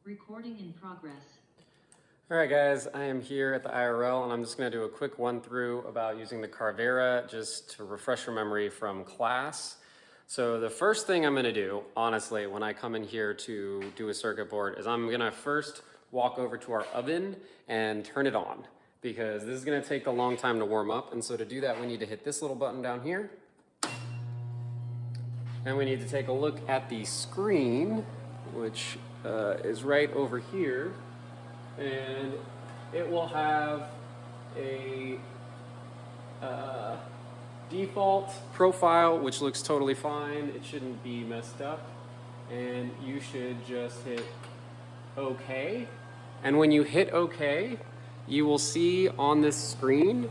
Recording in progress. All right, guys, I am here at the IRL, and I'm just going to do a quick run-through about using the Carvera just to refresh your memory from class. So the first thing I'm going to do, honestly, when I come in here to do a circuit board is I'm going to first walk over to our oven and turn it on, because this is going to take a long time to warm up. And so to do that, we need to hit this little button down here. And we need to take a look at the screen, which is right over here. And it will have a default profile, which looks totally fine. It shouldn't be messed up. And you should just hit OK. And when you hit OK, you will see on this screen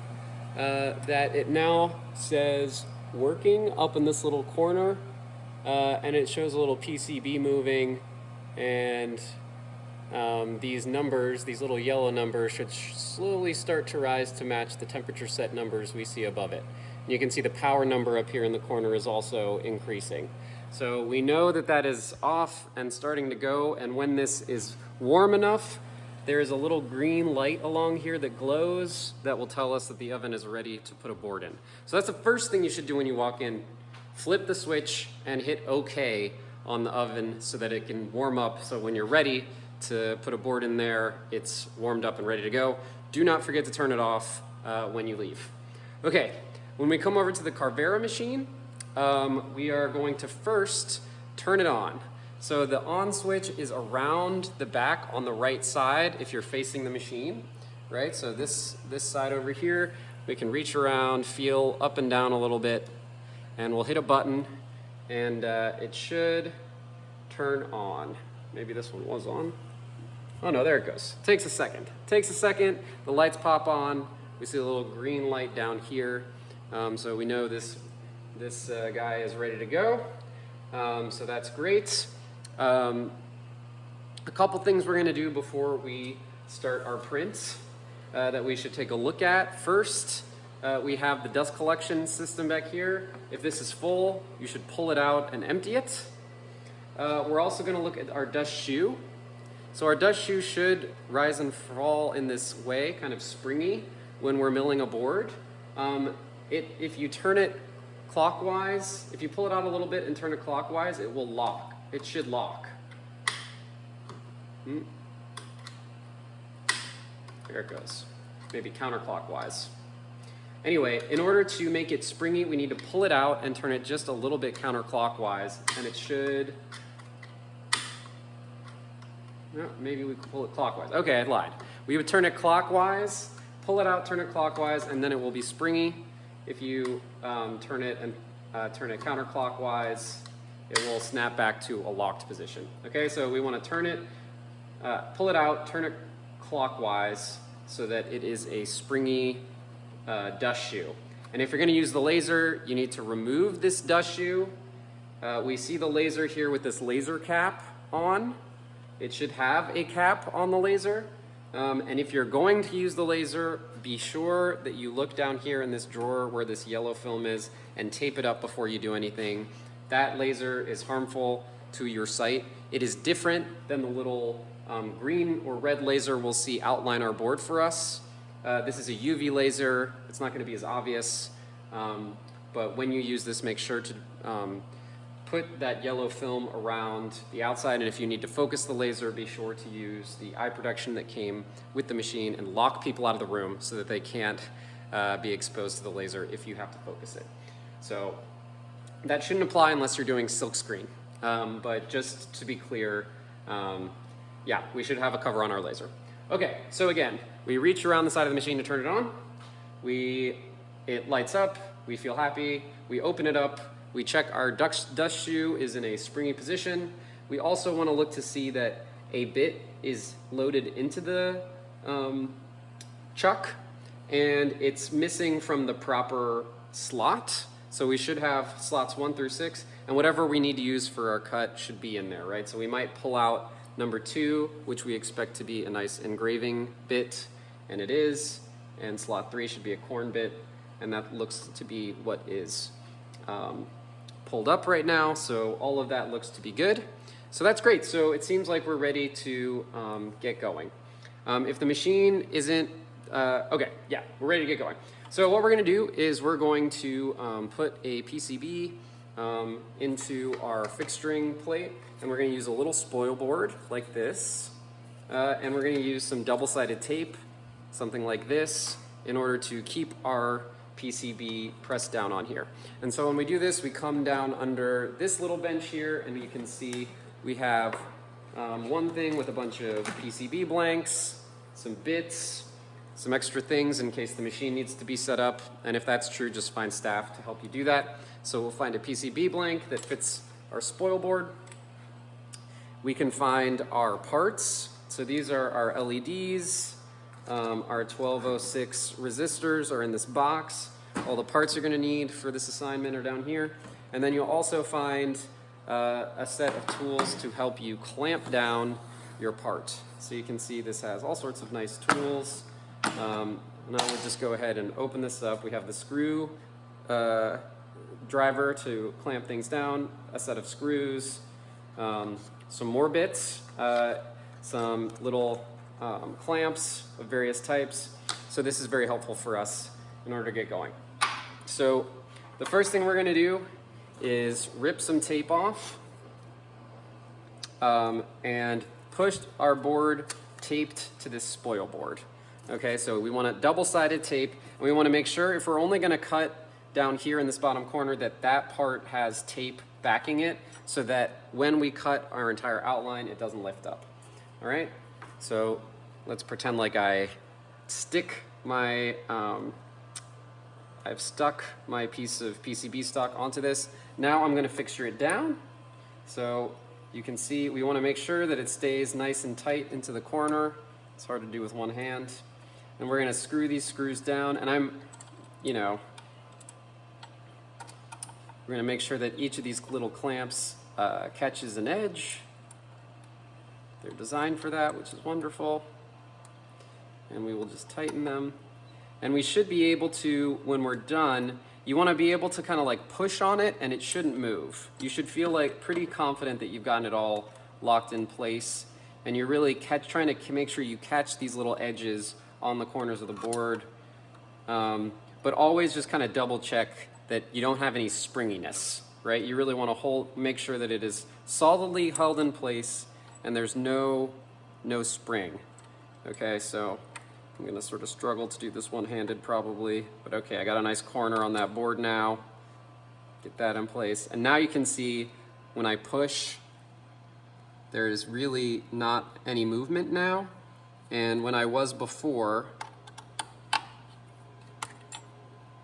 that it now says working up in this little corner. And it shows a little PCB moving, and these numbers, these little yellow numbers, should slowly start to rise to match the temperature set numbers we see above it. And you can see the power number up here in the corner is also increasing. So we know that that is off and starting to go, and when this is warm enough, there is a little green light along here that glows that will tell us that the oven is ready to put a board in. So that's the first thing you should do when you walk in. Flip the switch and hit OK on the oven so that it can warm up, so when you're ready to put a board in there, it's warmed up and ready to go. Do not forget to turn it off when you leave. Okay, when we come over to the Carvera machine, we are going to first turn it on. So the on switch is around the back on the right side if you're facing the machine, right? So this side over here, we can reach around, feel up and down a little bit, and we'll hit a button, and it should turn on. Maybe this one was on. Oh no, there it goes. Takes a second. Takes a second, the lights pop on. We see a little green light down here. So we know this guy is ready to go. So that's great. A couple things we're gonna do before we start our print that we should take a look at. First, we have the dust collection system back here. If this is full, you should pull it out and empty it. We're also going to look at our dust shoe. So our dust shoe should rise and fall in this way, kind of springy, when we're milling a board. If you turn it clockwise, if you pull it out a little bit and turn it clockwise, it will lock. It should lock. There it goes. Maybe counterclockwise. Anyway, in order to make it springy, we need to pull it out and turn it just a little bit counterclockwise, and it should, no, maybe we could pull it clockwise. Okay, I lied. We would turn it clockwise, pull it out, turn it clockwise, and then it will be springy. If you turn it counterclockwise, it will snap back to a locked position. Okay, so we want to turn it, pull it out, turn it clockwise so that it is a springy dust shoe. And if you're going to use the laser, you need to remove this dust shoe. We see the laser here with this laser cap on. It should have a cap on the laser. And if you're going to use the laser, be sure that you look down here in this drawer where this yellow film is and tape it up before you do anything. That laser is harmful to your sight. It is different than the little green or red laser we'll see outline our board for us. This is a UV laser. It's not going to be as obvious, but when you use this, make sure to put that yellow film around the outside, and if you need to focus the laser, be sure to use the eye protection that came with the machine and lock people out of the room so that they can't be exposed to the laser if you have to focus it. So that shouldn't apply unless you're doing silkscreen, but just to be clear, yeah, we should have a cover on our laser. Okay, so again, we reach around the side of the machine to turn it on. It lights up, we feel happy, we open it up, we check our dust shoe is in a springy position. We also want to look to see that a bit is loaded into the chuck, and it's missing from the proper slot. So we should have slots 1 through 6, and whatever we need to use for our cut should be in there, right? So we might pull out number 2, which we expect to be a nice engraving bit, and it is. And slot 3 should be a corn bit, and that looks to be what is pulled up right now. So all of that looks to be good. So that's great. So it seems like we're ready to get going. If the machine isn't, okay, yeah, we're ready to get going. So what we're gonna do is we're going to put a PCB into our fixturing plate, and we're gonna use a little spoil board like this, and we're gonna use some double-sided tape, something like this, in order to keep our PCB pressed down on here. And so when we do this, we come down under this little bench here, and you can see we have one thing with a bunch of PCB blanks, some bits, some extra things in case the machine needs to be set up. And if that's true, just find staff to help you do that. So we'll find a PCB blank that fits our spoil board. We can find our parts. So these are our LEDs. Our 1206 resistors are in this box. All the parts you're going to need for this assignment are down here. And then you'll also find a set of tools to help you clamp down your part. So you can see this has all sorts of nice tools. Now we'll just go ahead and open this up. We have the screw driver to clamp things down, a set of screws, some more bits, some little clamps of various types. So this is very helpful for us in order to get going. So the first thing we're going to do is rip some tape off and push our board taped to this spoil board. Okay, so we want a double-sided tape, and we want to make sure if we're only going to cut down here in this bottom corner that that part has tape backing it so that when we cut our entire outline it doesn't lift up. All right, so let's pretend like I stick my I've stuck my piece of PCB stock onto this. Now I'm going to fixture it down. So you can see we want to make sure that it stays nice and tight into the corner. It's hard to do with one hand. And we're going to screw these screws down, and we're going to make sure that each of these little clamps catches an edge. They're designed for that, which is wonderful. And we will just tighten them. And we should be able to, when we're done, you want to be able to kind of like push on it and it shouldn't move. You should feel like pretty confident that you've gotten it all locked in place, and you're really trying to make sure you catch these little edges on the corners of the board. But always just kind of double check that you don't have any springiness, right? You really want to make sure that it is solidly held in place and there's no spring. Okay, so I'm gonna sort of struggle to do this one-handed probably, but okay, I got a nice corner on that board now. Get that in place. And now you can see when I push, there is really not any movement now. And when I was before,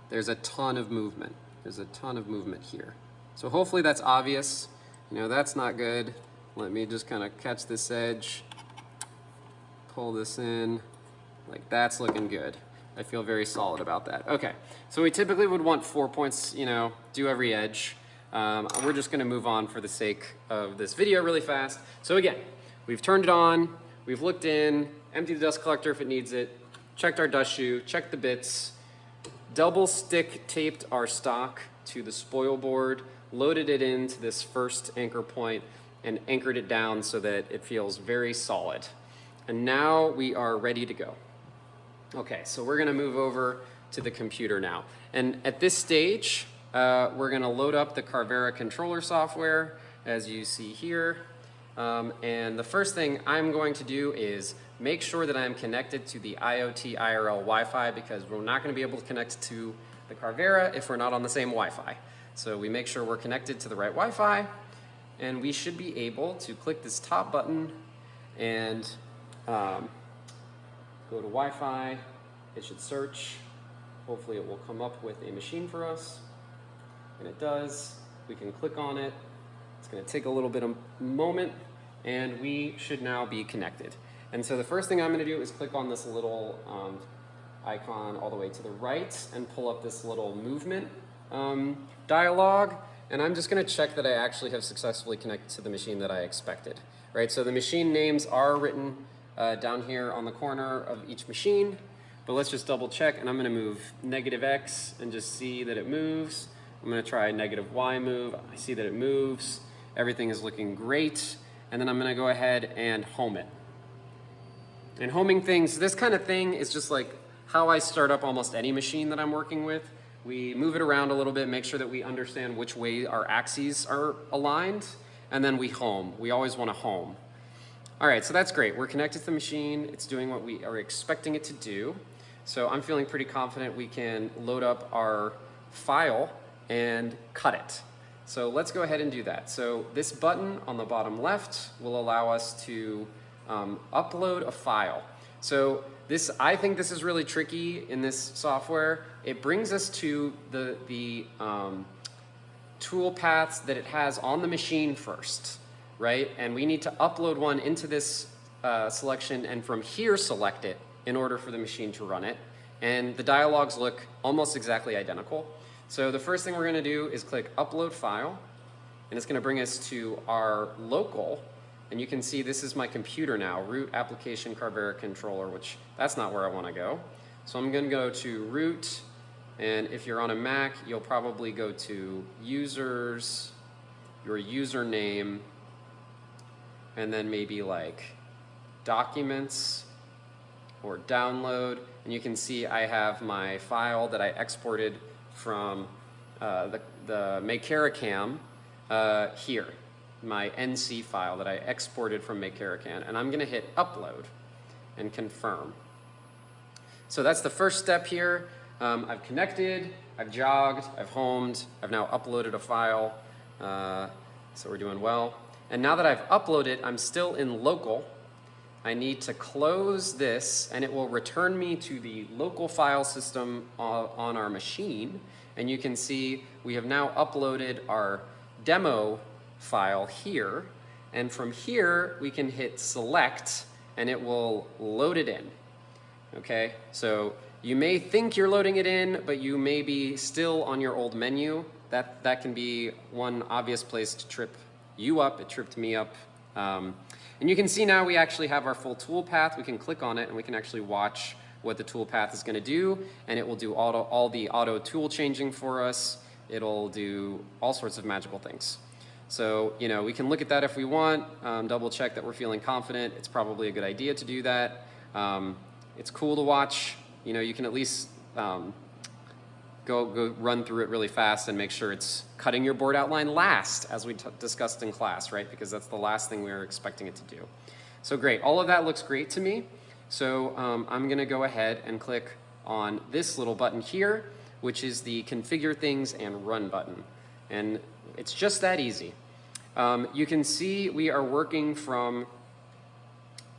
there's a ton of movement. There's a ton of movement here. So hopefully that's obvious. That's not good. Let me just kind of catch this edge, pull this in. Like, that's looking good. I feel very solid about that. Okay, so we typically would want 4 points, do every edge. We're just gonna move on for the sake of this video really fast. So again, we've turned it on, we've looked in, emptied the dust collector if it needs it, checked our dust shoe, checked the bits, double stick taped our stock to the spoil board, loaded it into this first anchor point, and anchored it down so that it feels very solid. And now we are ready to go. Okay, so we're gonna move over to the computer now. And at this stage, we're gonna load up the Carvera controller software, as you see here. And the first thing I'm going to do is make sure that I'm connected to the IoT IRL Wi-Fi, because we're not gonna be able to connect to the Carvera if we're not on the same Wi-Fi. So we make sure we're connected to the right Wi-Fi, and we should be able to click this top button and go to Wi-Fi. It should search. Hopefully it will come up with a machine for us, and it does. We can click on it. It's going to take a little bit of moment, and we should now be connected. And so the first thing I'm going to do is click on this little icon all the way to the right and pull up this little movement dialog, and I'm just going to check that I actually have successfully connected to the machine that I expected. Right, so the machine names are written down here on the corner of each machine, but let's just double check, and I'm going to move -X and just see that it moves. I'm going to try -Y move. I see that it moves. Everything is looking great. and then I'm gonna go ahead and home it. And homing things, this kind of thing is just like how I start up almost any machine that I'm working with. We move it around a little bit, make sure that we understand which way our axes are aligned, and then we home. We always want to home. All right, so that's great. We're connected to the machine. It's doing what we are expecting it to do. So I'm feeling pretty confident we can load up our file and cut it. So let's go ahead and do that. So this button on the bottom left will allow us to upload a file. So I think this is really tricky in this software. It brings us to the tool paths that it has on the machine first, right? And we need to upload one into this selection and from here select it in order for the machine to run it. And the dialogues look almost exactly identical. So the first thing we're gonna do is click Upload File, and it's gonna bring us to our local. And you can see this is my computer now, root application Carvera controller, which that's not where I want to go. So I'm going to go to root, and if you're on a Mac, you'll probably go to users, your username, and then maybe like documents or download. And you can see I have my file that I exported from the MakeCaraCam here. My NC file that I exported from MakeCaraCam, and I'm gonna hit upload and confirm. So that's the first step here. I've connected, I've jogged, I've homed, I've now uploaded a file, so we're doing well. And now that I've uploaded, I'm still in local. I need to close this, and it will return me to the local file system on our machine. And you can see we have now uploaded our demo file here, and from here we can hit select and it will load it in. Okay, so you may think you're loading it in, but you may be still on your old menu. That can be one obvious place to trip you up. It tripped me up. And you can see now we actually have our full tool path. We can click on it and we can actually watch what the tool path is going to do, and it will do all the auto tool changing for us. It'll do all sorts of magical things. So, you know, we can look at that if we want, double check that we're feeling confident. It's probably a good idea to do that. It's cool to watch. You know, you can at least go run through it really fast and make sure it's cutting your board outline last, as we discussed in class, right? Because that's the last thing we were expecting it to do. So great, all of that looks great to me. So I'm gonna go ahead and click on this little button here, which is the Configure Things and Run button. And it's just that easy. You can see we are working from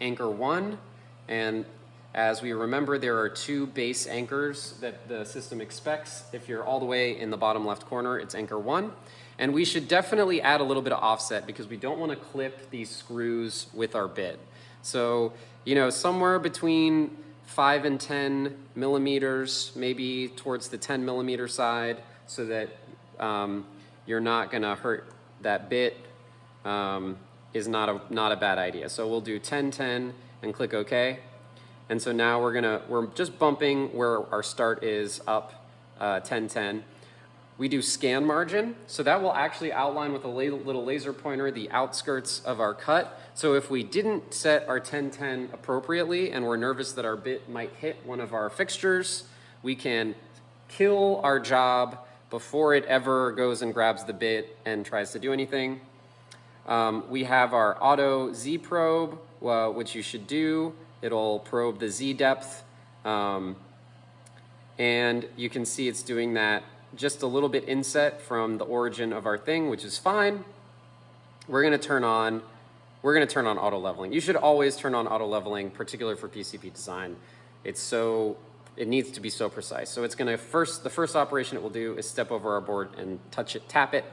anchor 1, and as we remember, there are 2 base anchors that the system expects. If you're all the way in the bottom left corner, it's anchor 1. And we should definitely add a little bit of offset because we don't want to clip these screws with our bit. So, you know, somewhere between 5 and 10 millimeters, maybe towards the 10 millimeter side, so that you're not gonna hurt that bit, is not a bad idea. So we'll do 10-10 and click OK. And so now we're just bumping where our start is up 10-10. We do scan margin, so that will actually outline with a little laser pointer the outskirts of our cut. So if we didn't set our 10-10 appropriately and we're nervous that our bit might hit one of our fixtures, we can kill our job before it ever goes and grabs the bit and tries to do anything. We have our auto Z probe, which you should do. It'll probe the Z depth. And you can see it's doing that just a little bit inset from the origin of our thing, which is fine. We're gonna turn on auto leveling. You should always turn on auto leveling, particularly for PCB design. It needs to be so precise. So it's gonna the first operation it will do is step over our board and touch it, tap it,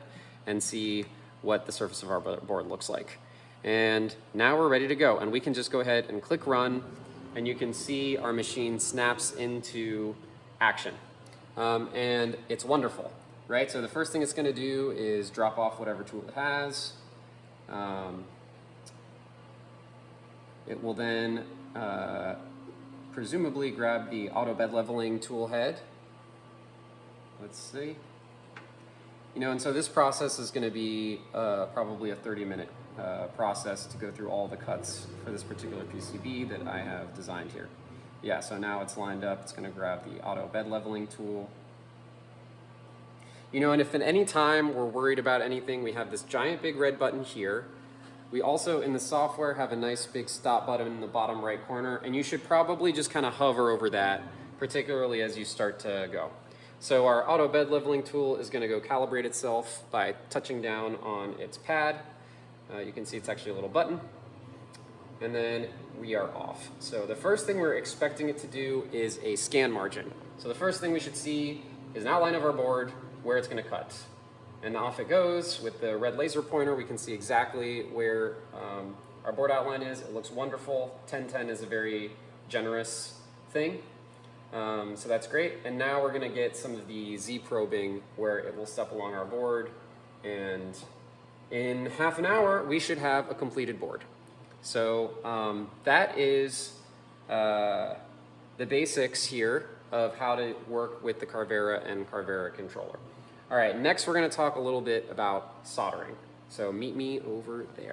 and see what the surface of our board looks like. And now we're ready to go. And we can just go ahead and click run, and you can see our machine snaps into action. And it's wonderful, right? So the first thing it's gonna do is drop off whatever tool it has. It will then presumably grab the auto bed leveling tool head. Let's see. You know, and so this process is gonna be probably a 30-minute process to go through all the cuts for this particular PCB that I have designed here. Yeah, so now it's lined up. It's going to grab the auto bed leveling tool. You know, and if at any time we're worried about anything, we have this giant big red button here. We also, in the software, have a nice big stop button in the bottom right corner, and you should probably just kind of hover over that, particularly as you start to go. So our auto bed leveling tool is going to go calibrate itself by touching down on its pad. You can see it's actually a little button. And then we are off. So the first thing we're expecting it to do is a scan margin. So the first thing we should see is an outline of our board, where it's going to cut. And off it goes. With the red laser pointer, we can see exactly where our board outline is. It looks wonderful. 1010 is a very generous thing. So that's great. And now we're going to get some of the Z probing where it will step along our board. And in half an hour, we should have a completed board. So that is the basics here of how to work with the Carvera and Carvera controller. All right, next we're going to talk a little bit about soldering. So meet me over there.